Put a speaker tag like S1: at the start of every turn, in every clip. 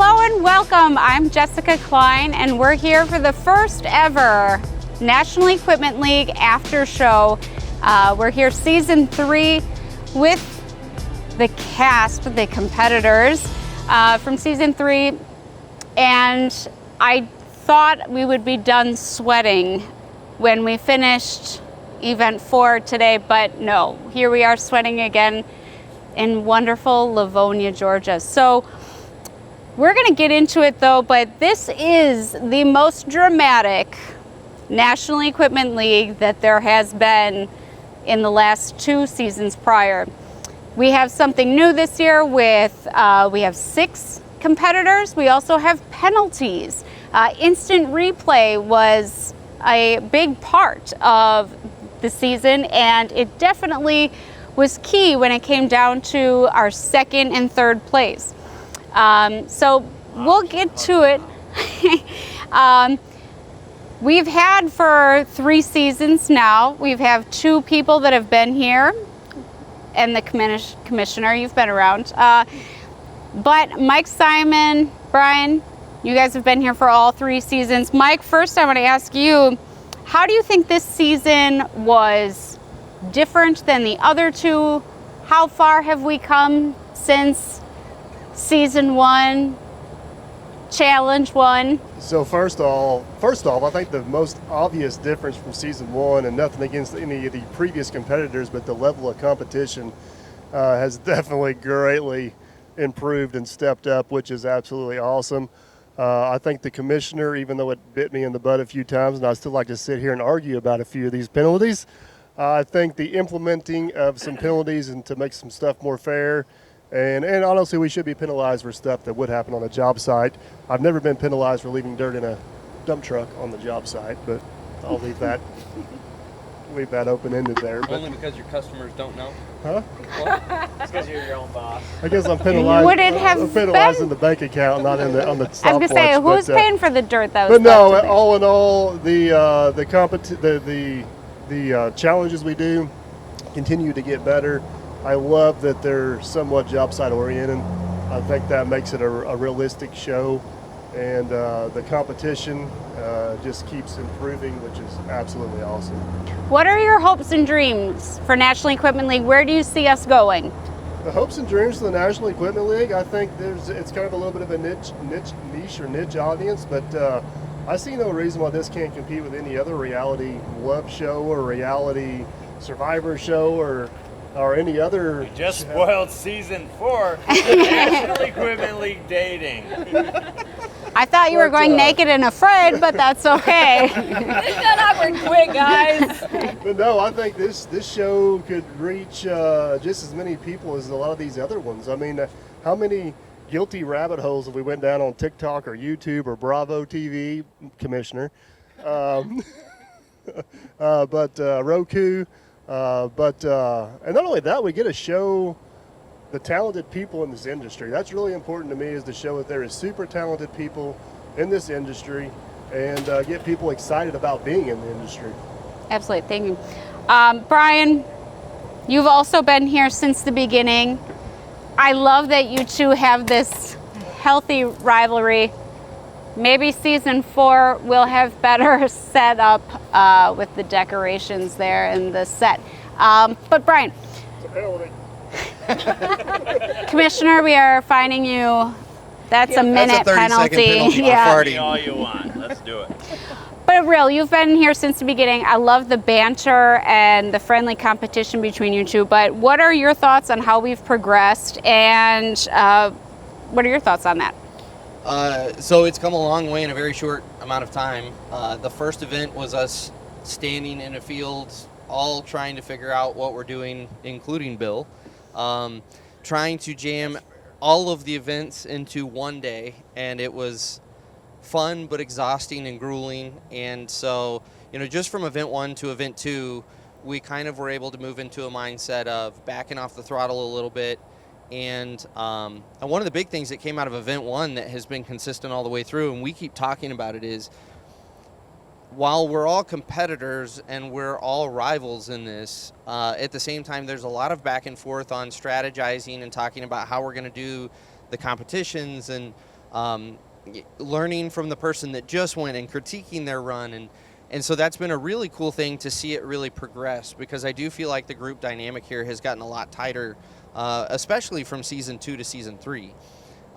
S1: Hello and welcome. I'm Jessica Klein, and we're here for the first ever National Equipment League after show. We're here season 3 with the cast, the competitors from season 3, and I thought we would be done sweating when we finished event 4 today, but no, here we are sweating again in wonderful Livonia, Georgia. So we're going to get into it though, but this is the most dramatic National Equipment League that there has been in the last 2 seasons prior. We have something new this year with, we have 6 competitors. We also have penalties. Instant replay was a big part of the season, and it definitely was key when it came down to our 2nd and 3rd place. So we'll get to it. We've had for 3 seasons now. We've have 2 people that have been here, and the commissioner, you've been around. But Mike, Simon, Brian, you guys have been here for all 3 seasons. Mike, first I want to ask you, how do you think this season was different than the other 2? How far have we come since season 1, challenge 1?
S2: So first off, I think the most obvious difference from season 1, and nothing against any of the previous competitors, but the level of competition has definitely greatly improved and stepped up, which is absolutely awesome. I think the commissioner, even though it bit me in the butt a few times, and I still like to sit here and argue about a few of these penalties, I think the implementing of some penalties and to make some stuff more fair, and honestly, we should be penalized for stuff that would happen on a job site. I've never been penalized for leaving dirt in a dump truck on the job site, but I'll leave that open-ended there. But,
S3: only because your customers don't know?
S2: huh?
S3: Well, it's because you're your own boss.
S2: I guess I'm penalized.
S1: Would it have
S2: I'm penalized
S1: been?
S2: in the bank account, not on the
S1: I was
S2: stopwatch.
S1: going to say, who's
S2: but,
S1: paying for the dirt that
S2: But
S1: was
S2: no,
S1: left to be?
S2: all in all, the challenges we do continue to get better. I love that they're somewhat job site oriented. I think that makes it a realistic show, and the competition just keeps improving, which is absolutely awesome.
S1: What are your hopes and dreams for National Equipment League? Where do you see us going?
S2: The hopes and dreams for the National Equipment League, I think it's kind of a little bit of a niche audience, but I see no reason why this can't compete with any other reality love show or reality survivor show or any other.
S4: You just spoiled season 4 National Equipment League dating.
S1: I thought you were
S2: But,
S1: going naked and afraid, but that's okay.
S5: It's not awkward quick, guys.
S2: But no, I think this show could reach just as many people as a lot of these other ones. I mean, how many guilty rabbit holes have we went down on TikTok or YouTube or Bravo TV, Commissioner? But Roku. And not only that, we get to show the talented people in this industry. That's really important to me, is to show that there is super talented people in this industry and get people excited about being in the industry.
S1: Absolutely, thank you. Brian, you've also been here since the beginning. I love that you two have this healthy rivalry. Maybe season 4 will have better set up with the decorations there and the set. But Brian, Commissioner, we are fining you. That's a minute
S3: That's a 30-second penalty.
S1: Yeah.
S4: Party all you want. Let's do it.
S1: But real, you've been here since the beginning. I love the banter and the friendly competition between you two. But what are your thoughts on how we've progressed, and what are your thoughts on that?
S3: So it's come a long way in a very short amount of time. The first event was us standing in a field, all trying to figure out what we're doing, including Bill, trying to jam all of the events into one day, and it was fun but exhausting and grueling. And so, just from event 1 to event 2, we kind of were able to move into a mindset of backing off the throttle a little bit. And one of the big things that came out of event 1 that has been consistent all the way through, and we keep talking about it, is while we're all competitors and we're all rivals in this, at the same time, there's a lot of back and forth on strategizing and talking about how we're going to do the competitions. And learning from the person that just went and critiquing their run. And so that's been a really cool thing to see it really progress, because I do feel like the group dynamic here has gotten a lot tighter, especially from season 2 to season 3.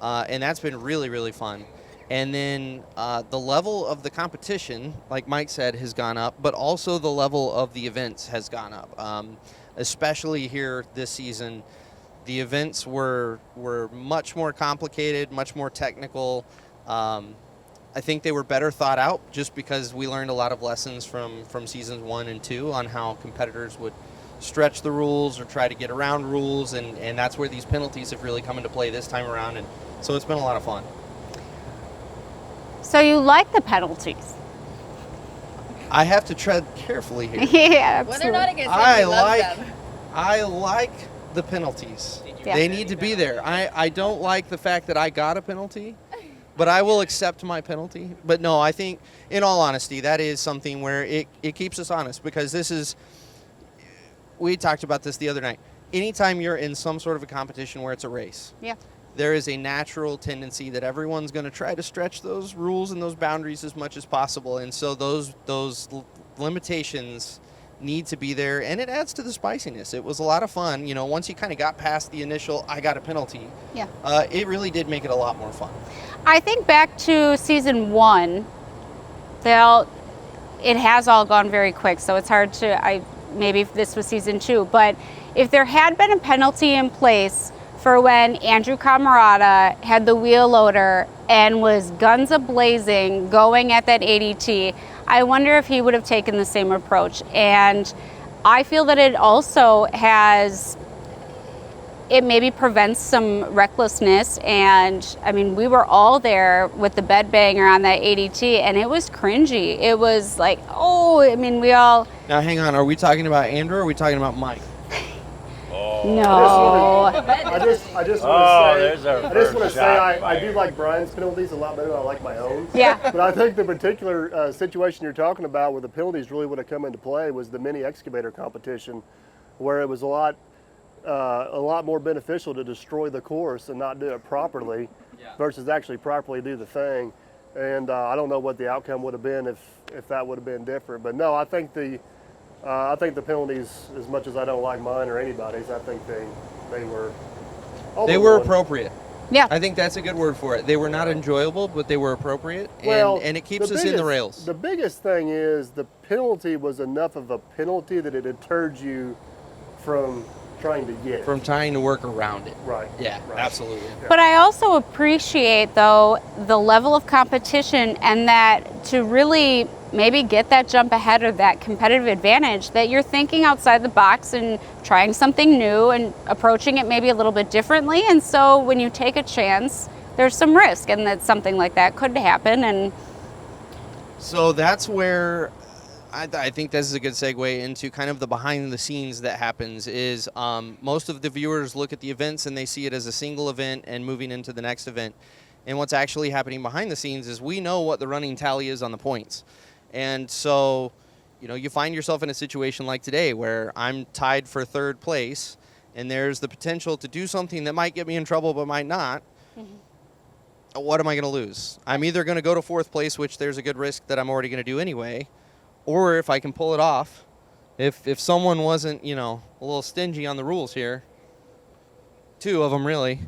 S3: And that's been really, really fun. And then the level of the competition, like Mike said, has gone up, but also the level of the events has gone up. Especially here this season, the events were much more complicated, much more technical. I think they were better thought out, just because we learned a lot of lessons from seasons 1 and 2 on how competitors would stretch the rules or try to get around rules, and that's where these penalties have really come into play this time around, and so it's been a lot of fun.
S1: So you like the penalties?
S3: I have to tread carefully here.
S1: Yeah,
S5: When they're
S1: absolutely.
S5: not against them, you love them.
S3: I like the penalties.
S1: Yeah.
S3: They need to be there. I don't like the fact that I got a penalty, but I will accept my penalty. But no, I think, in all honesty, that is something where it keeps us honest, because we talked about this the other night. Anytime you're in some sort of a competition where it's a race,
S1: Yeah.
S3: there is a natural tendency that everyone's going to try to stretch those rules and those boundaries as much as possible. And so those limitations need to be there, and it adds to the spiciness. It was a lot of fun. Once you kind of got past the initial, I got a penalty,
S1: Yeah.
S3: it really did make it a lot more fun.
S1: I think back to season 1, it has all gone very quick, so it's hard to, maybe if this was season 2, but if there had been a penalty in place for when Andrew Camarada had the wheel loader and was guns a-blazing going at that ADT, I wonder if he would have taken the same approach. And I feel that it also it maybe prevents some recklessness. And I mean, we were all there with the bed banger on that ADT, and it was cringy. It was like, we all...
S3: Now, hang on. Are we talking about Andrew, or are we talking about Mike?
S1: No.
S2: I just want to say,
S4: there's our
S2: I just want to
S4: first
S2: say
S4: shot
S2: I do
S4: fired.
S2: like Brian's penalties a lot better than I like my own.
S1: Yeah.
S2: But I think the particular situation you're talking about where the penalties really would have come into play was the mini excavator competition, where it was a lot more beneficial to destroy the course and not do it properly versus actually properly do the thing. And I don't know what the outcome would have been if that would have been different. But no, I think the penalties, as much as I don't like mine or anybody's, I think they were.
S3: They were appropriate.
S1: Yeah.
S3: I think that's a good word for it. They were not enjoyable, but they were appropriate,
S2: Well,
S3: and it keeps us in the rails.
S2: The biggest thing is the penalty was enough of a penalty that it deterred you from trying to get it.
S3: From trying to work around it.
S2: Right.
S3: Yeah,
S2: right.
S3: absolutely.
S1: But I also appreciate, though, the level of competition, and that to really maybe get that jump ahead or that competitive advantage, that you're thinking outside the box and trying something new and approaching it maybe a little bit differently. And so when you take a chance, there's some risk, and that something like that could happen. And
S3: So that's where I think this is a good segue into kind of the behind the scenes that happens is most of the viewers look at the events and they see it as a single event and moving into the next event. And what's actually happening behind the scenes is we know what the running tally is on the points. And so, you find yourself in a situation like today where I'm tied for third place and there's the potential to do something that might get me in trouble but might not. Mm-hmm. What am I going to lose? I'm either going to go to fourth place, which there's a good risk that I'm already going to do anyway, or if I can pull it off, if someone wasn't, a little stingy on the rules here, 2 of them really,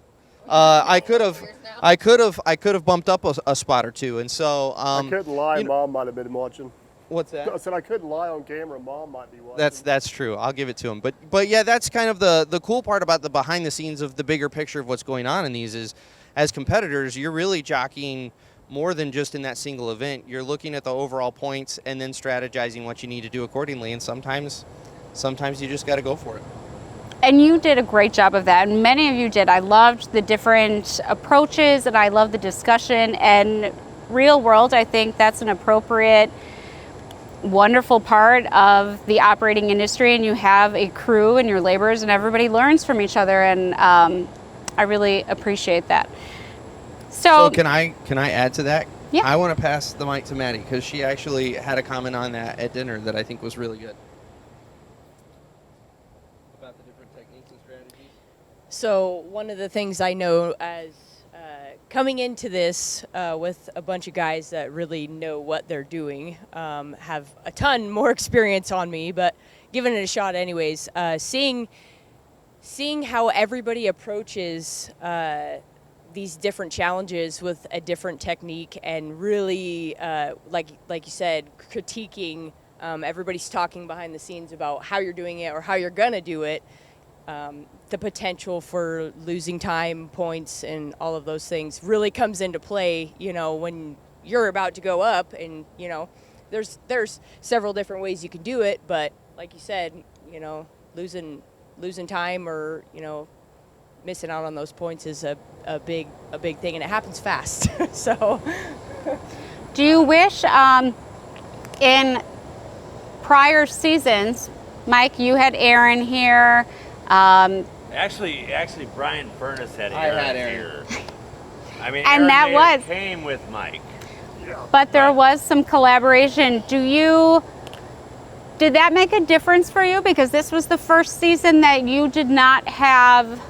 S3: I could have bumped up a spot or 2, and so
S2: I couldn't lie. Mom might have been watching.
S3: What's that?
S2: I said I couldn't lie on camera. Mom might be watching.
S3: That's true. I'll give it to him. But yeah, that's kind of the cool part about the behind the scenes of the bigger picture of what's going on in these is, as competitors, you're really jockeying more than just in that single event. You're looking at the overall points and then strategizing what you need to do accordingly. And sometimes you just got to go for it.
S1: And you did a great job of that, and many of you did. I loved the different approaches, and I love the discussion. And real world, I think that's an appropriate, wonderful part of the operating industry. And you have a crew and your laborers, and everybody learns from each other. And I really appreciate that.
S3: So can I add to that?
S1: Yeah.
S3: I want to pass the mic to Maddie because she actually had a comment on that at dinner that I think was really good. About the different techniques and strategies.
S5: So one of the things I know as coming into this with a bunch of guys that really know what they're doing, have a ton more experience on me, but giving it a shot anyways. Seeing how everybody approaches these different challenges with a different technique, and really, like you said, critiquing. Everybody's talking behind the scenes about how you're doing it or how you're gonna do it. The potential for losing time, points, and all of those things really comes into play, when you're about to go up, and, there's several different ways you can do it, but like you said, losing time or, missing out on those points is a big thing, and it happens fast. So,
S1: Do you wish in prior seasons, Mike, you had Aaron here?
S4: Actually, Brian Furness had
S3: I
S4: Aaron
S3: had Aaron.
S4: here. I mean,
S1: And
S4: Aaron
S1: that
S4: may have
S1: was-
S4: came with Mike.
S1: But there was some collaboration. Did that make a difference for you? Because this was the first season that you did not have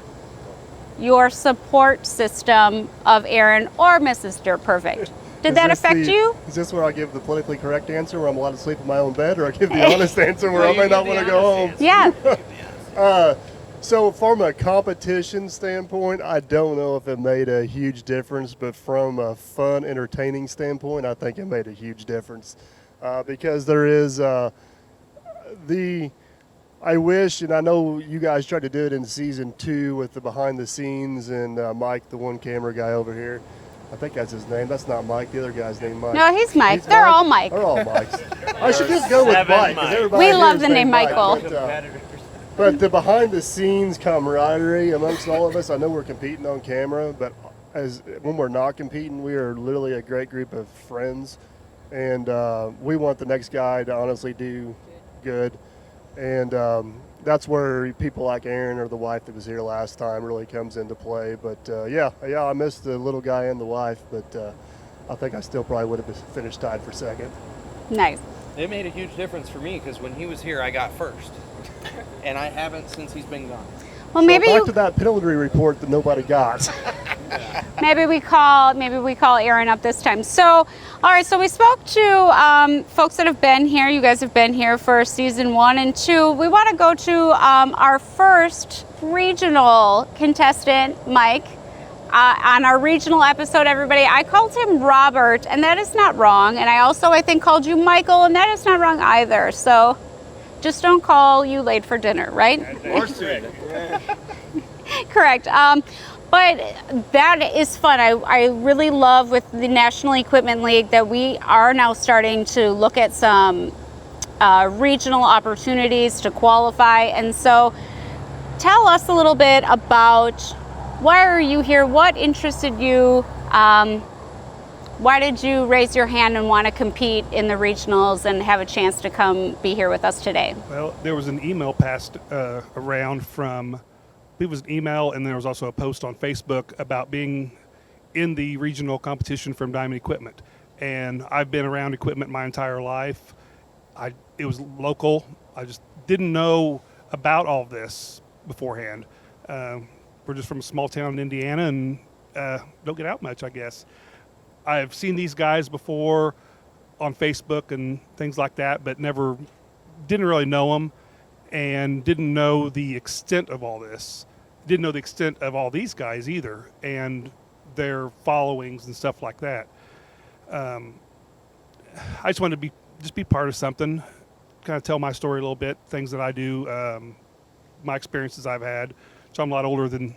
S1: your support system of Aaron or Mrs. Dirt Perfect. Did
S2: Is
S1: that
S2: this
S1: affect you?
S2: Is this where I give the politically correct answer where I'm allowed to sleep in my own bed, or I give the honest answer where I may not want to go home?
S1: Yeah.
S2: So from a competition standpoint, I don't know if it made a huge difference, but from a fun, entertaining standpoint, I think it made a huge difference because there is I wish, and I know you guys tried to do it in season 2 with the behind the scenes and Mike, the one camera guy over here. I think that's his name. That's not Mike. The other guy's named Mike.
S1: No, he's Mike. They're all Mike.
S2: They're all Mikes. I should just go with
S4: Seven
S2: Mike. 'cause
S4: Mike.
S2: everybody
S1: We
S2: here
S1: love
S2: is
S1: the
S2: named
S1: name
S2: Mike,
S1: Michael.
S2: But the behind the scenes camaraderie amongst all of us, I know we're competing on camera, but when we're not competing, we are literally a great group of friends. And we want the next guy to honestly do good. And that's where people like Aaron or the wife that was here last time really comes into play. But yeah, I missed the little guy and the wife, but I think I still probably would have finished tied for second.
S1: Nice.
S3: It made a huge difference for me because when he was here, I got first, and I haven't since he's been gone.
S1: Well, maybe
S2: Back to that penalty report that nobody got.
S1: maybe we call Aaron up this time. So, all right. So we spoke to folks that have been here. You guys have been here for season 1 and 2. We want to go to our first regional contestant, Mike. On our regional episode, everybody, I called him Robert, and that is not wrong. And I think, called you Michael, and that is not wrong either. So just don't call you late for dinner, right?
S4: Or soon.
S1: Correct. But that is fun. I really love with the National Equipment League that we are now starting to look at some regional opportunities to qualify. And so tell us a little bit about why are you here? What interested you? Why did you raise your hand and want to compete in the regionals and have a chance to come be here with us today?
S6: Well, there was an email passed around from, I believe it was an email, and there was also a post on Facebook about being in the regional competition from Diamond Equipment. And I've been around equipment my entire life. It was local. I just didn't know about all this beforehand. We're just from a small town in Indiana and don't get out much, I guess. I've seen these guys before on Facebook and things like that, but didn't really know them and didn't know the extent of all this. Didn't know the extent of all these guys either and their followings and stuff like that. I just wanted to be part of something, kind of tell my story a little bit, things that I do, my experiences I've had. So I'm a lot older than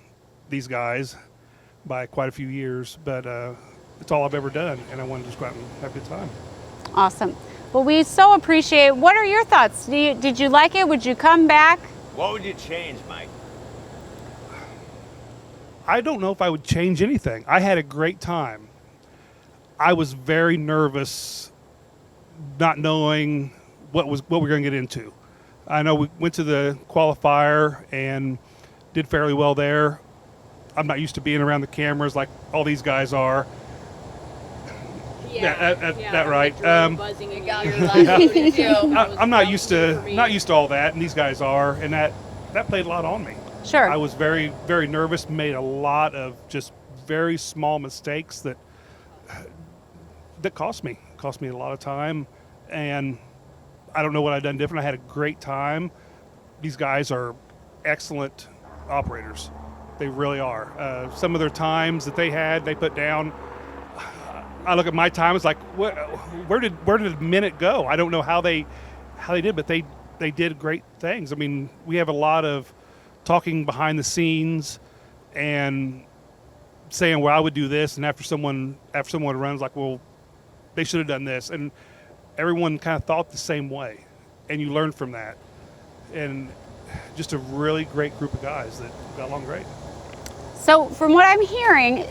S6: these guys by quite a few years, but it's all I've ever done, and I wanted to just go out and have a good time.
S1: Awesome. Well, we so appreciate. What are your thoughts? Did you like it? Would you come back?
S4: What would you change, Mike?
S6: I don't know if I would change anything. I had a great time. I was very nervous, not knowing what we're going to get into. I know we went to the qualifier and did fairly well there. I'm not used to being around the cameras like all these guys are. That right.
S5: Buzzing in
S1: got
S5: your
S1: your
S6: I'm not used to all that, and these guys are, and that played a lot on me.
S1: Sure.
S6: I was very, very nervous. Made a lot of just very small mistakes that cost me a lot of time, and I don't know what I've done different. I had a great time. These guys are excellent operators. They really are. Some of their times that they put down, I look at my time, it's like, where did the minute go? I don't know how they did, but they did great things. I mean, we have a lot of talking behind the scenes and saying, well, I would do this, and after someone runs, like, well, they should have done this, and everyone kind of thought the same way, and you learn from that. And just a really great group of guys that got along great.
S1: So from what I'm hearing,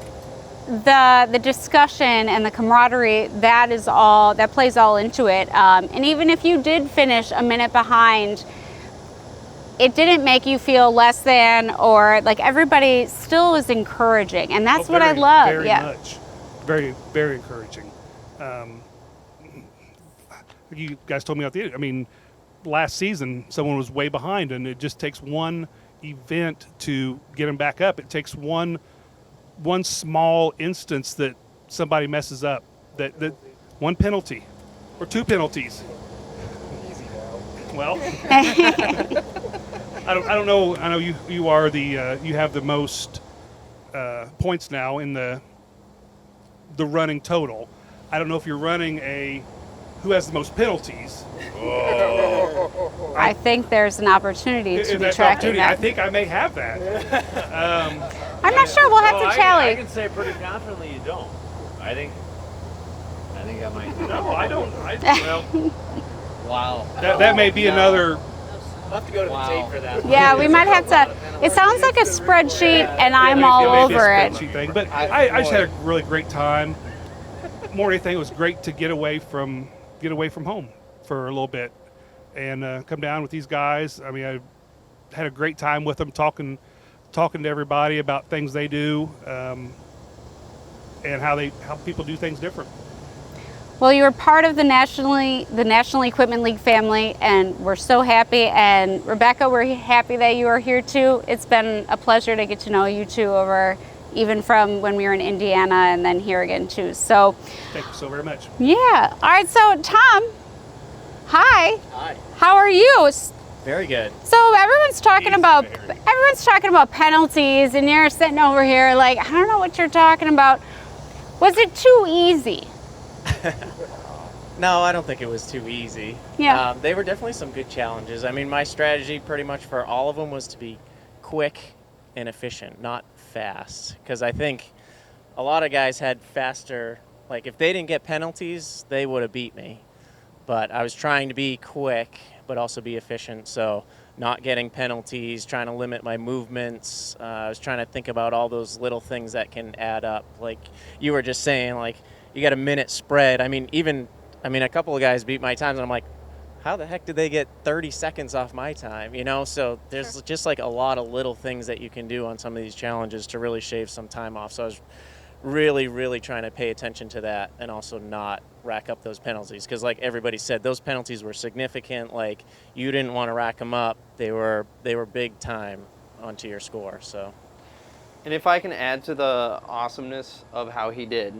S1: the discussion and the camaraderie, that plays all into it. And even if you did finish a minute behind, it didn't make you feel less than, or like, everybody still was encouraging, and that's what I love.
S6: Very much. Very, very encouraging. You guys told me at the end, I mean, last season someone was way behind, and it just takes one event to get them back up. It takes one small instance that somebody messes up, that one penalty or two penalties.
S2: Easy now.
S6: Well, I don't know. I know you are you have the most points now in the running total. I don't know if you're running who has the most penalties.
S1: I think there's an opportunity to be tracking that.
S6: I think I may have that.
S1: I'm not sure. We'll have to
S4: I
S1: tally.
S4: can say pretty confidently you don't. I think I might.
S6: No, I don't. Well,
S3: Wow.
S6: that may be another.
S4: I'll have to go to the tape for that.
S1: Yeah, we might have to. It sounds like a spreadsheet, and I'm
S6: It
S1: all
S6: may be a
S1: over it.
S6: spreadsheet thing, but I just had a really great time. More than anything, it was great to get away from home for a little bit and come down with these guys. I mean, I had a great time with them, talking to everybody about things they do, and how people do things different.
S1: Well, you were part of the National Equipment League family, and we're so happy. And Rebecca, we're happy that you are here too. It's been a pleasure to get to know you two even from when we were in Indiana and then here again too. So,
S6: Thank you so very much.
S1: yeah. All right. So, Tom, hi.
S7: Hi.
S1: How are you?
S7: Very good.
S1: So everyone's talking about penalties, and you're sitting over here like, I don't know what you're talking about. Was it too easy?
S7: No, I don't think it was too easy.
S1: Yeah.
S7: They were definitely some good challenges. I mean, my strategy pretty much for all of them was to be quick and efficient, not fast. Because I think a lot of guys had faster, like if they didn't get penalties, they would have beat me. But I was trying to be quick, but also be efficient. So not getting penalties, trying to limit my movements. I was trying to think about all those little things that can add up. Like you were just saying, like you got a minute spread. I mean, a couple of guys beat my times, and I'm like, how the heck did they get 30 seconds off my time? You know, so there's just like a lot of little things that you can do on some of these challenges to really shave some time off. So I was really, really trying to pay attention to that and also not rack up those penalties. Because like everybody said, those penalties were significant. Like you didn't want to rack them up. They were big time onto your score. So.
S3: And if I can add to the awesomeness of how he did,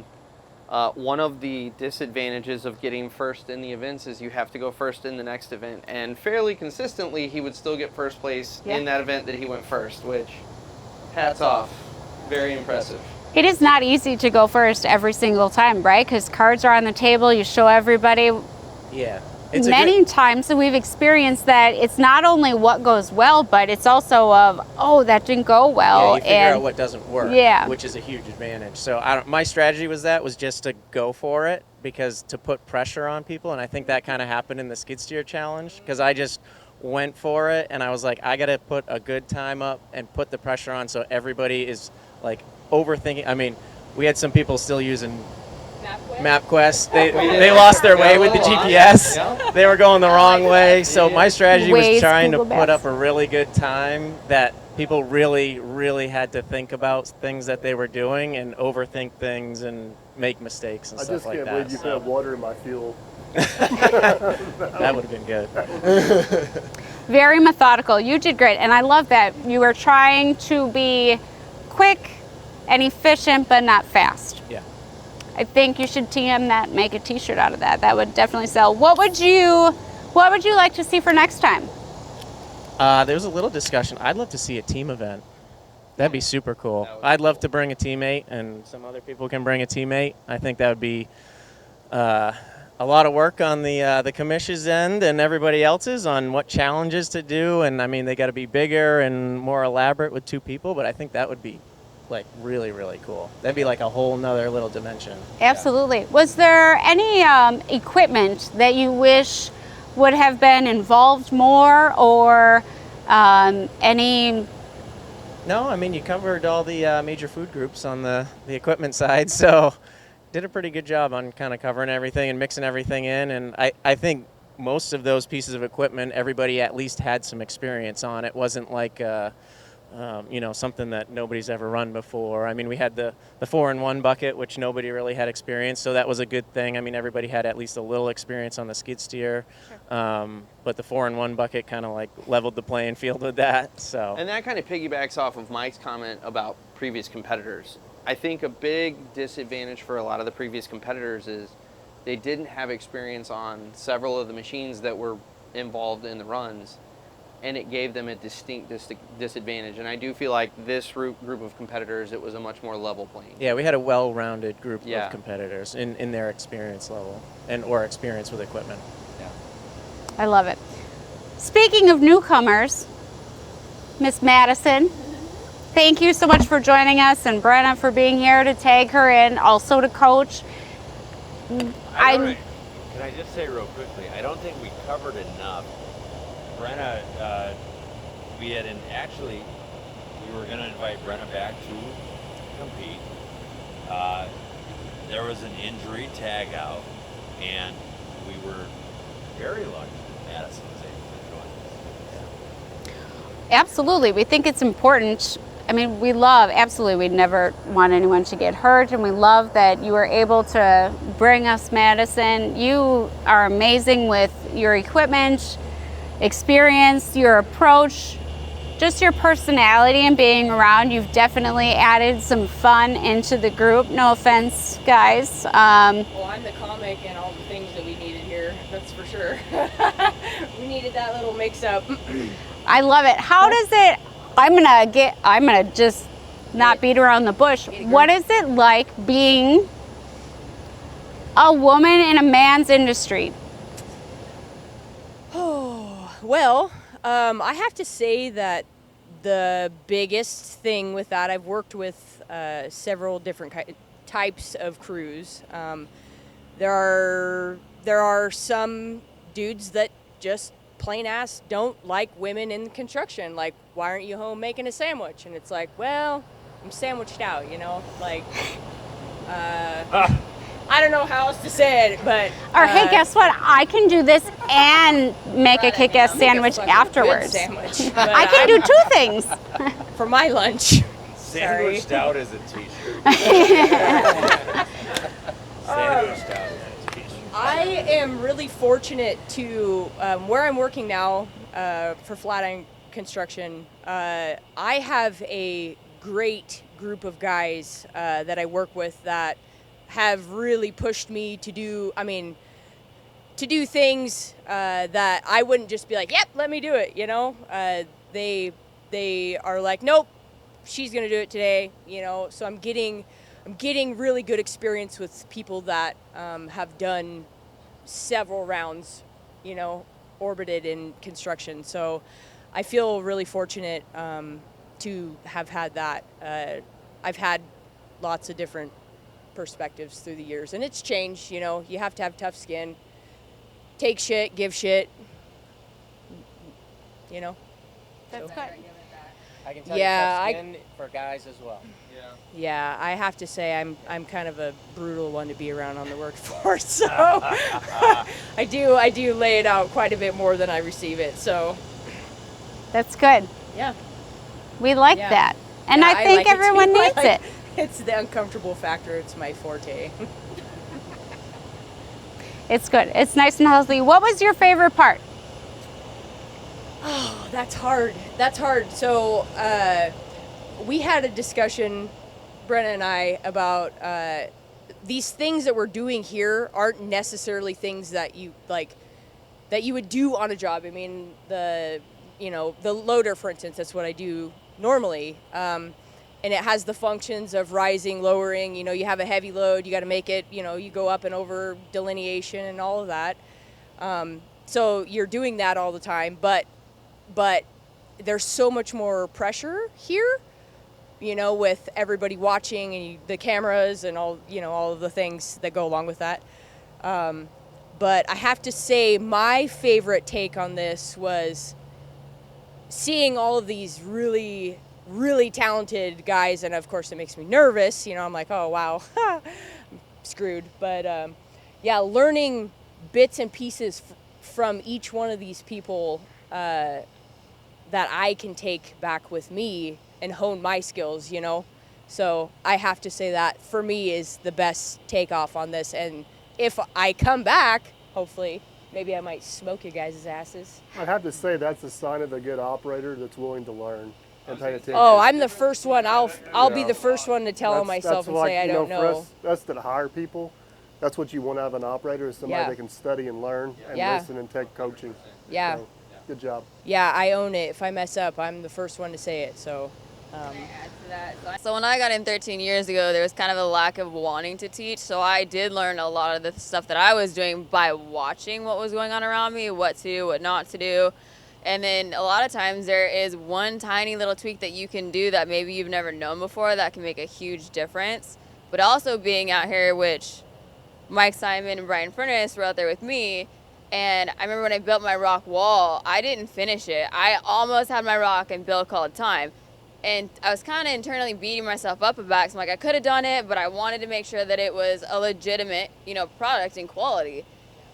S3: one of the disadvantages of getting first in the events is you have to go first in the next event. And fairly consistently, he would still get first place in that event that he went first, which, hats off. Very impressive.
S1: It is not easy to go first every single time, right? Because cards are on the table, you show everybody.
S7: Yeah.
S1: Many times that we've experienced that it's not only what goes well, but it's also that didn't go well.
S7: Yeah, you figure out what doesn't work, which is a huge advantage. So my strategy was just to go for it, because to put pressure on people, and I think that kind of happened in the skid steer challenge, because I just went for it, and I was like, I got to put a good time up and put the pressure on so everybody is like overthinking. I mean, we had some people still using MapQuest. They lost their way with the GPS. Yeah. They were going the wrong way. So my strategy was trying to put up a really good time that people really, really had to think about things that they were doing and overthink things and make mistakes and stuff like that.
S2: I just can't believe you put water in my fuel.
S7: That would have been good.
S1: Very methodical. You did great, and I love that you were trying to be quick, and efficient, but not fast.
S7: Yeah.
S1: I think you should TM that, make a t-shirt out of that. That would definitely sell. What would you like to see for next time?
S7: There's a little discussion. I'd love to see a team event. That'd be super cool. I'd love to bring a teammate, and some other people can bring a teammate. I think that would be a lot of work on the commission's end and everybody else's on what challenges to do. And I mean, they got to be bigger and more elaborate with 2 people, but I think that would be like really, really cool. That'd be like a whole nother little dimension.
S1: Absolutely. Was there any equipment that you wish would have been involved more, or any?
S7: No, I mean, you covered all the major food groups on the equipment side, so did a pretty good job on kind of covering everything and mixing everything in. And I think most of those pieces of equipment, everybody at least had some experience on. It wasn't like something that nobody's ever run before. I mean, we had the 4-in-1 bucket, which nobody really had experience, so that was a good thing. I mean, everybody had at least a little experience on the skid steer, but the 4-in-1 bucket kind of like leveled the playing field with that. So.
S3: And that kind of piggybacks off of Mike's comment about previous competitors. I think a big disadvantage for a lot of the previous competitors is they didn't have experience on several of the machines that were involved in the runs, and it gave them a distinct disadvantage. And I do feel like this group of competitors, it was a much more level playing.
S7: Yeah, we had a well-rounded group
S3: Yeah.
S7: of competitors in their experience level or experience with equipment.
S3: Yeah.
S1: I love it. Speaking of newcomers, Miss Madison, thank you so much for joining us, and Brenna for being here to tag her in, also to coach.
S4: Can I just say real quickly, I don't think we covered enough. Brenna, we were going to invite Brenna back to compete. There was an injury tag out, and we were very lucky that Madison was able to join us.
S1: Absolutely. We think it's important. I mean, we never want anyone to get hurt, and we love that you were able to bring us Madison. You are amazing with your equipment, experience, your approach, just your personality and being around. You've definitely added some fun into the group. No offense, guys.
S5: Well, I'm the comic and all the things that we needed here, that's for sure. We needed that little mix-up.
S1: I love it. How does it, I'm gonna just not beat around the bush. What is it like being a woman in a man's industry?
S5: Oh, well, I have to say that the biggest thing with that, I've worked with several different types of crews. There are some dudes that just plain ass don't like women in construction. Like, why aren't you home making a sandwich? And it's like, well, I'm sandwiched out, like, I don't know how else to say it, but.
S1: Or hey, guess what? I can do this and make a kick-ass sandwich afterwards.
S5: Sandwich,
S1: I can do 2 things.
S5: for my lunch.
S4: Sandwiched out as a t-shirt. Sandwiched out as a t-shirt.
S5: I am really fortunate to, where I'm working now for Flatiron Construction, I have a great group of guys that I work with that have really pushed me to do things that I wouldn't just be like, yep, let me do it, They are like, nope, she's gonna do it today, so I'm getting really good experience with people that have done several rounds, orbited in construction. So I feel really fortunate to have had that. I've had lots of different perspectives through the years, and it's changed. You have to have tough skin, take shit, give shit.
S1: That's good.
S7: I can tell
S5: Yeah,
S7: you tough skin for guys as well.
S5: Yeah, I have to say I'm kind of a brutal one to be around on the workforce. So I do lay it out quite a bit more than I receive it. So
S1: That's good.
S5: yeah.
S1: We like
S5: Yeah.
S1: that. And
S5: Yeah,
S1: I think
S5: like it
S1: everyone
S5: too.
S1: needs it.
S5: It's the uncomfortable factor. It's my forte.
S1: It's good. It's nice and healthy. What was your favorite part?
S5: That's hard. So we had a discussion Brenna and I about these things that we're doing here aren't necessarily things that you would do on a job. I mean, the loader, for instance, that's what I do normally. And it has the functions of rising, lowering. You have a heavy load, you got to make it, you go up and over delineation and all of that. So you're doing that all the time, but there's so much more pressure here, with everybody watching and the cameras and all of the things that go along with that. But I have to say my favorite take on this was seeing all of these really, really talented guys, and of course it makes me nervous. I'm like, oh wow, I'm screwed. But learning bits and pieces from each one of these people that I can take back with me and hone my skills. So I have to say that for me is the best takeoff on this. And if I come back, hopefully, maybe I might smoke you guys' asses.
S2: I'd have to say that's a sign of a good operator that's willing to learn and pay attention.
S5: Oh, I'm the first one. I'll be the first one to tell myself and say I don't know.
S2: For us that hire people, that's what you want out of an operator, is somebody that can study and learn and listen and take coaching.
S5: Yeah.
S2: So, good job.
S5: Yeah, I own it. If I mess up, I'm the first one to say it. So.
S8: So when I got in 13 years ago, there was kind of a lack of wanting to teach. So I did learn a lot of the stuff that I was doing by watching what was going on around me, what to do, what not to do. And then a lot of times there is one tiny little tweak that you can do that maybe you've never known before that can make a huge difference. But also being out here, which Mike Simon and Brian Furness were out there with me. And I remember when I built my rock wall, I didn't finish it. I almost had my rock and Bill called time. And I was kind of internally beating myself up about it. So I'm like, I could have done it, but I wanted to make sure that it was a legitimate, product and quality.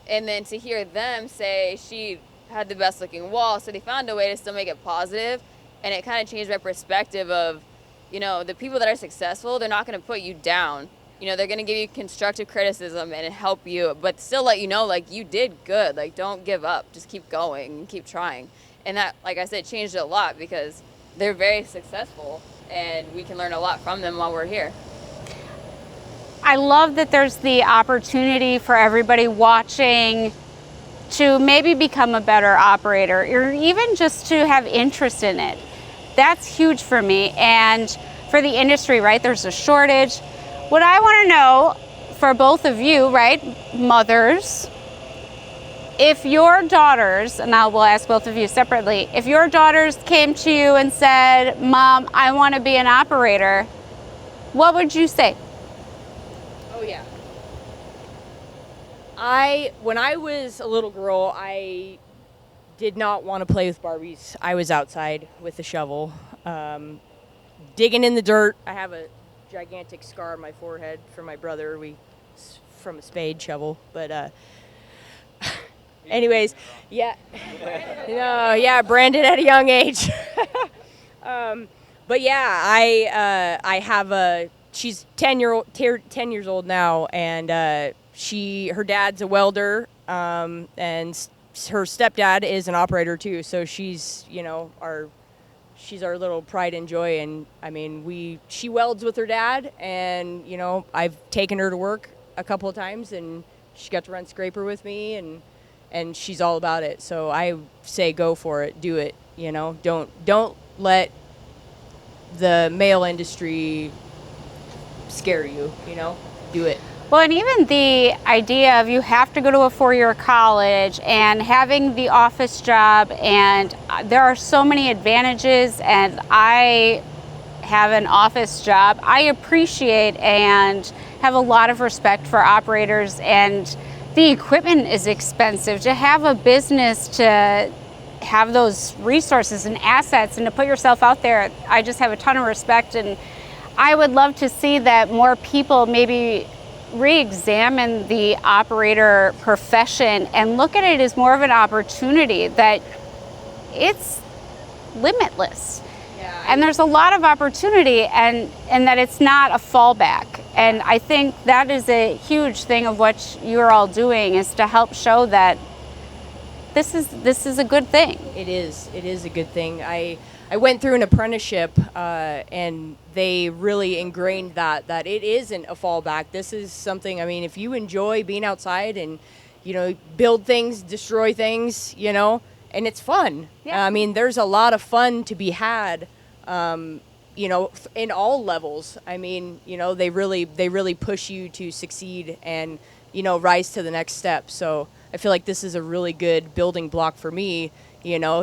S8: And then to hear them say she had the best looking wall, so they found a way to still make it positive. And it kind of changed my perspective of, the people that are successful, they're not going to put you down. They're going to give you constructive criticism and help you, but still let you know, like, you did good. Like, don't give up. Just keep going and keep trying. And that, like I said, changed a lot because they're very successful and we can learn a lot from them while we're here.
S1: I love that there's the opportunity for everybody watching to maybe become a better operator or even just to have interest in it. That's huge for me and for the industry, right? There's a shortage. What I want to know for both of you, right, mothers, if your daughters, and I will ask both of you separately, if your daughters came to you and said, Mom, I want to be an operator, what would you say?
S5: Oh, yeah. When I was a little girl, I did not want to play with Barbies. I was outside with a shovel, digging in the dirt. I have a gigantic scar on my forehead from my brother. From a spade shovel, but anyways, yeah. Branded at a young age. But yeah, I have she's 10 years old now, and her dad's a welder, and her stepdad is an operator too. So she's she's our little pride and joy. And I mean, she welds with her dad, and I've taken her to work a couple of times, and she got to run scraper with me, and she's all about it. So I say go for it, do it. Don't let the male industry scare you. Do it.
S1: Well, and even the idea of you have to go to a 4-year college and having the office job, and there are so many advantages, and I have an office job. I appreciate and have a lot of respect for operators, and the equipment is expensive. To have a business, to have those resources and assets, and to put yourself out there, I just have a ton of respect, and I would love to see that more people maybe re-examine the operator profession and look at it as more of an opportunity, that it's limitless.
S5: Yeah,
S1: and there's a lot of opportunity, and that it's not a fallback. And I think that is a huge thing of what you're all doing, is to help show that this is a good thing.
S5: It is a good thing. I went through an apprenticeship, and they really ingrained that it isn't a fallback. This is something. I mean, if you enjoy being outside and build things, destroy things, and it's fun.
S1: Yeah.
S5: I mean, there's a lot of fun to be had. In all levels. I mean, they really push you to succeed and rise to the next step. So I feel like this is a really good building block for me.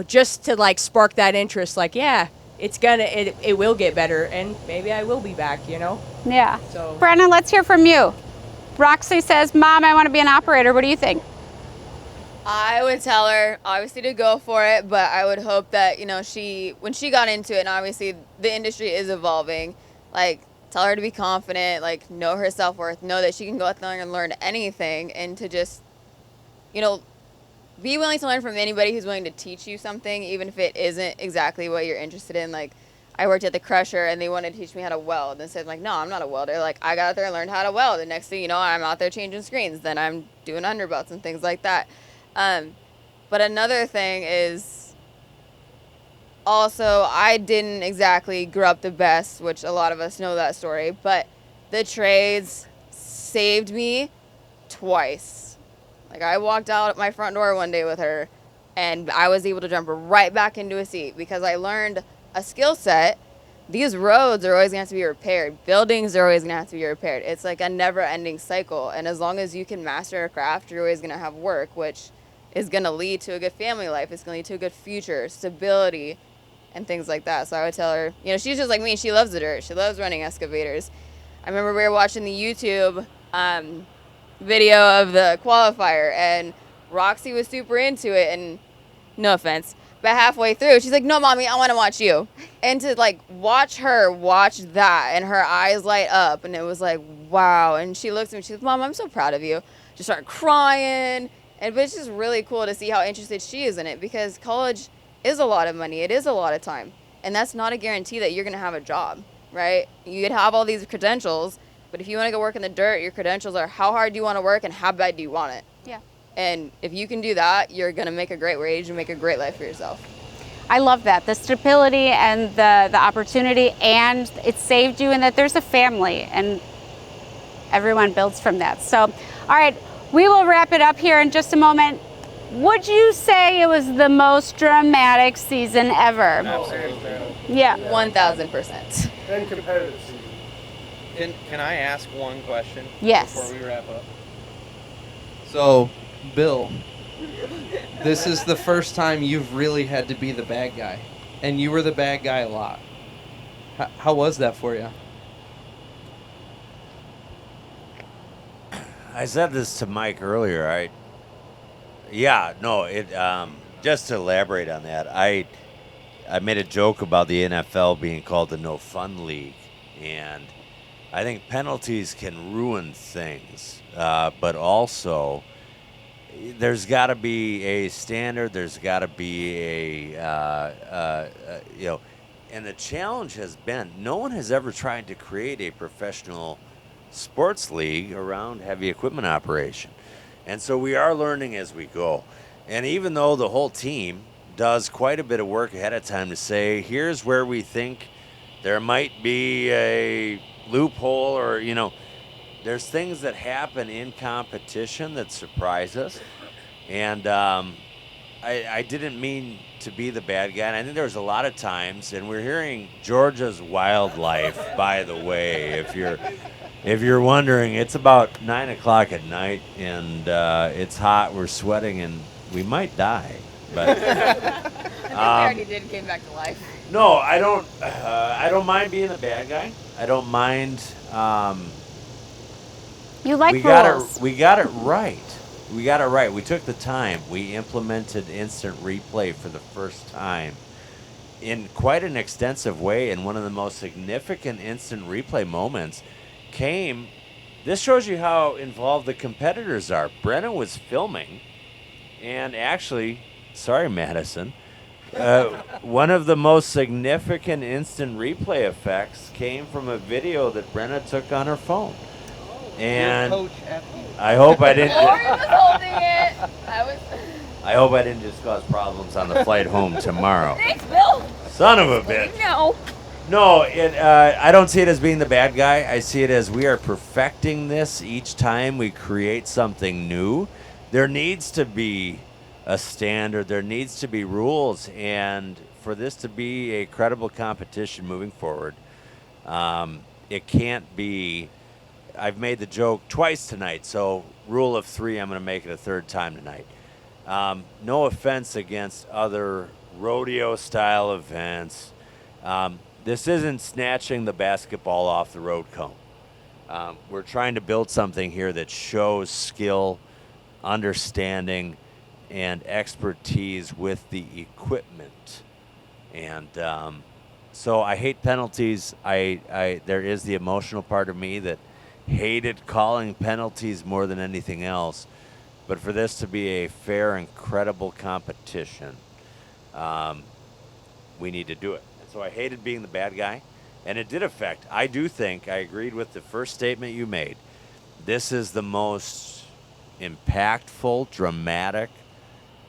S5: Just to like spark that interest. Like, yeah, it will get better, and maybe I will be back.
S1: Yeah.
S5: So
S1: Brenna, let's hear from you. Roxy says, Mom, I want to be an operator. What do you think?
S8: I would tell her obviously to go for it, but I would hope that when she got into it, and obviously the industry is evolving, like tell her to be confident, like know her self-worth, know that she can go out there and learn anything, and to just be willing to learn from anybody who's willing to teach you something, even if it isn't exactly what you're interested in. Like I worked at the Crusher and they wanted to teach me how to weld, and said like, no, I'm not a welder. Like I got out there and learned how to weld, and next thing you know, I'm out there changing screens, then I'm doing underbelts and things like that. But another thing is also I didn't exactly grow up the best, which a lot of us know that story, but the trades saved me twice. Like I walked out at my front door one day with her and I was able to jump right back into a seat because I learned a skill set. These roads are always going to have to be repaired. Buildings are always going to have to be repaired. It's like a never-ending cycle. And as long as you can master a craft, you're always going to have work, which is going to lead to a good family life. It's going to lead to a good future, stability, and things like that. So I would tell her, she's just like me. She loves the dirt. She loves running excavators. I remember we were watching the YouTube video of the qualifier, and Roxy was super into it, and no offense, but halfway through, she's like, no, Mommy, I want to watch you. And to, like, watch her watch that, and her eyes light up, and it was like, wow. And she looks at me, she's like, Mom, I'm so proud of you. She started crying. But it's just really cool to see how interested she is in it, because college is a lot of money. It is a lot of time. And that's not a guarantee that you're going to have a job, right? You could have all these credentials, but if you want to go work in the dirt, your credentials are how hard do you want to work and how bad do you want it.
S1: Yeah.
S8: And if you can do that, you're going to make a great wage and make a great life for yourself.
S1: I love that. The stability and the opportunity, and it saved you, and that there's a family, and everyone builds from that. So, all right. We will wrap it up here in just a moment. Would you say it was the most dramatic season ever?
S2: Absolutely.
S1: Yeah.
S8: 1,000%.
S2: And competitive season.
S3: Can I ask one question?
S1: Yes.
S3: Before we wrap up. So, Bill, this is the first time you've really had to be the bad guy, and you were the bad guy a lot. How was that for you?
S4: I said this to Mike earlier. Just to elaborate on that, I made a joke about the NFL being called the No Fun League, and I think penalties can ruin things, but also there's got to be a standard. There's got to be and the challenge has been no one has ever tried to create a professional sports league around heavy equipment operation. And so we are learning as we go. And even though the whole team does quite a bit of work ahead of time to say, here's where we think there might be a loophole, or, there's things that happen in competition that surprise us. And I didn't mean to be the bad guy. And I think there was a lot of times, and we're hearing Georgia's wildlife, by the way, if you're wondering, it's about 9 o'clock at night, and it's hot. We're sweating, and we might die. But
S8: I think we already did came back to life.
S4: no, I don't. I don't mind being the bad guy. I don't mind.
S1: You like
S4: we
S1: rules.
S4: we got it right. We got it right. We took the time. We implemented instant replay for the first time in quite an extensive way. And one of the most significant instant replay moments came. This shows you how involved the competitors are. Brenna was filming, and actually, sorry, Madison, one of the most significant instant replay effects came from a video that Brenna took on her phone. And I hope I didn't.
S8: Lori was holding it.
S4: I hope I didn't just cause problems on the flight home tomorrow.
S8: Thanks, Bill.
S4: Son of a bitch.
S8: No.
S4: No, I don't see it as being the bad guy. I see it as we are perfecting this each time we create something new. There needs to be a standard. There needs to be rules. And for this to be a credible competition moving forward, it can't be. I've made the joke twice tonight, so rule of 3, I'm going to make it a third time tonight. No offense against other rodeo-style events. This isn't snatching the basketball off the road cone. We're trying to build something here that shows skill, understanding, and expertise with the equipment. And so I hate penalties. There is the emotional part of me that hated calling penalties more than anything else. But for this to be a fair and credible competition, we need to do it. So I hated being the bad guy, and it did affect. I do think I agreed with the first statement you made. This is the most impactful, dramatic,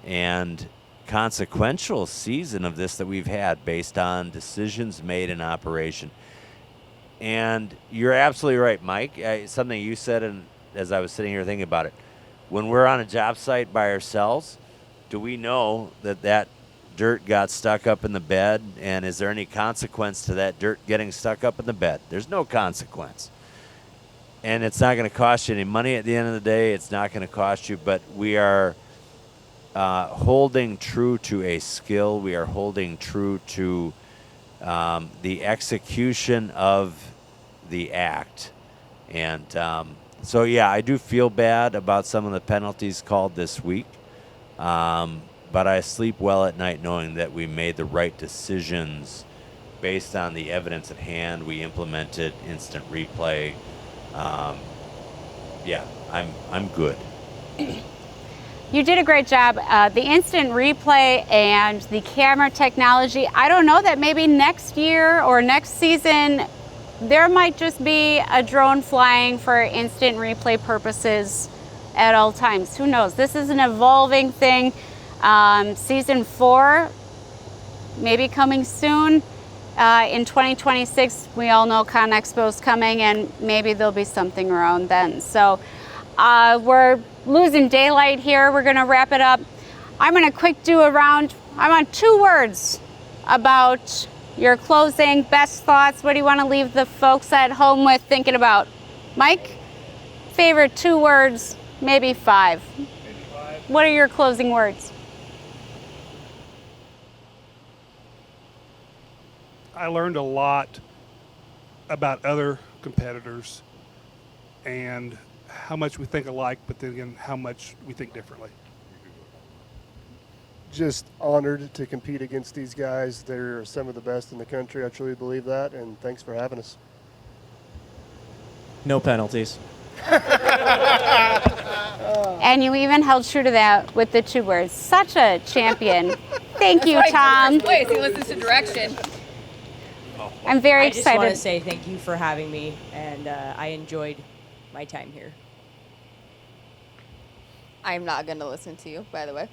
S4: and consequential season of this that we've had based on decisions made in operation. And you're absolutely right, Mike. Something you said, and as I was sitting here thinking about it, when we're on a job site by ourselves, do we know that dirt got stuck up in the bed, and is there any consequence to that dirt getting stuck up in the bed? There's no consequence. And it's not going to cost you any money at the end of the day. It's not going to cost you, but we are holding true to a skill. We are holding true to the execution of the act. And so, yeah, I do feel bad about some of the penalties called this week. But I sleep well at night knowing that we made the right decisions based on the evidence at hand. We implemented instant replay. Yeah, I'm good.
S1: You did a great job. The instant replay and the camera technology, I don't know, that maybe next year or next season there might just be a drone flying for instant replay purposes at all times. Who knows? This is an evolving thing. Season 4 maybe coming soon. In 2026, we all know ConExpo's coming, and maybe there'll be something around then. So we're losing daylight here. We're going to wrap it up. I'm going to quick do a round. I want 2 words about your closing, best thoughts. What do you want to leave the folks at home with thinking about? Mike, favorite 2 words, maybe 5.
S6: Maybe 5.
S1: What are your closing words?
S6: I learned a lot about other competitors and how much we think alike, but then again, how much we think differently.
S2: Just honored to compete against these guys. They're some of the best in the country. I truly believe that, and thanks for having us.
S7: No penalties.
S1: And you even held true to that with the 2 words. Such a champion. Thank you, Tom.
S8: Wait, he listens to direction.
S1: I'm very
S5: I just want to
S1: excited.
S5: say thank you for having me, and I enjoyed my time here.
S8: I'm not going to listen to you, by the way.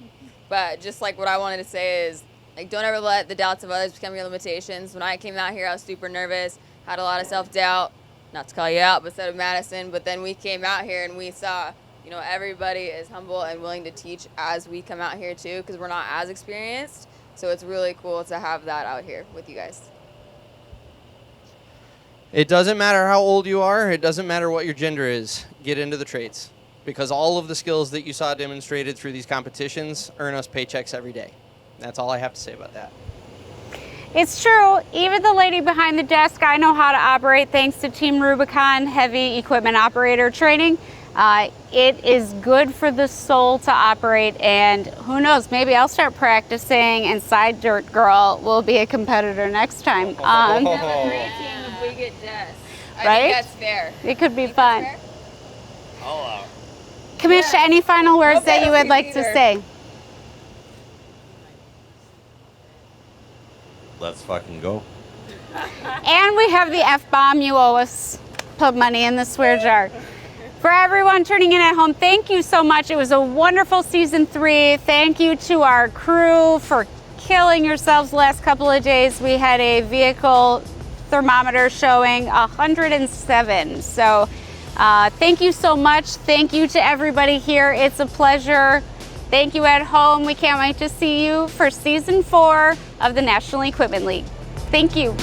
S8: But just like what I wanted to say is, like, don't ever let the doubts of others become your limitations. When I came out here, I was super nervous, had a lot of self-doubt. Not to call you out, but so did Madison. But then we came out here and we saw, everybody is humble and willing to teach as we come out here too, because we're not as experienced. So it's really cool to have that out here with you guys.
S3: It doesn't matter how old you are. It doesn't matter what your gender is. Get into the trades, because all of the skills that you saw demonstrated through these competitions earn us paychecks every day. That's all I have to say about that.
S1: It's true. Even the lady behind the desk, I know how to operate thanks to Team Rubicon Heavy Equipment Operator Training. It is good for the soul to operate, and who knows, maybe I'll start practicing and Side Dirt Girl will be a competitor next time.
S8: If we get Jess. I
S1: Right?
S8: think that's fair.
S1: It could be fun.
S8: Fair?
S1: Kamisha, any final words
S8: No
S1: that you would like
S8: penalties
S1: to
S8: either.
S1: say?
S4: Let's fucking go.
S1: And we have the F-bomb. You owe us. Put money in the swear jar. For everyone tuning in at home, thank you so much. It was a wonderful season 3. Thank you to our crew for killing yourselves the last couple of days. We had a vehicle thermometer showing 107. So thank you so much. Thank you to everybody here. It's a pleasure. Thank you at home. We can't wait to see you for season 4 of the National Equipment League. Thank you.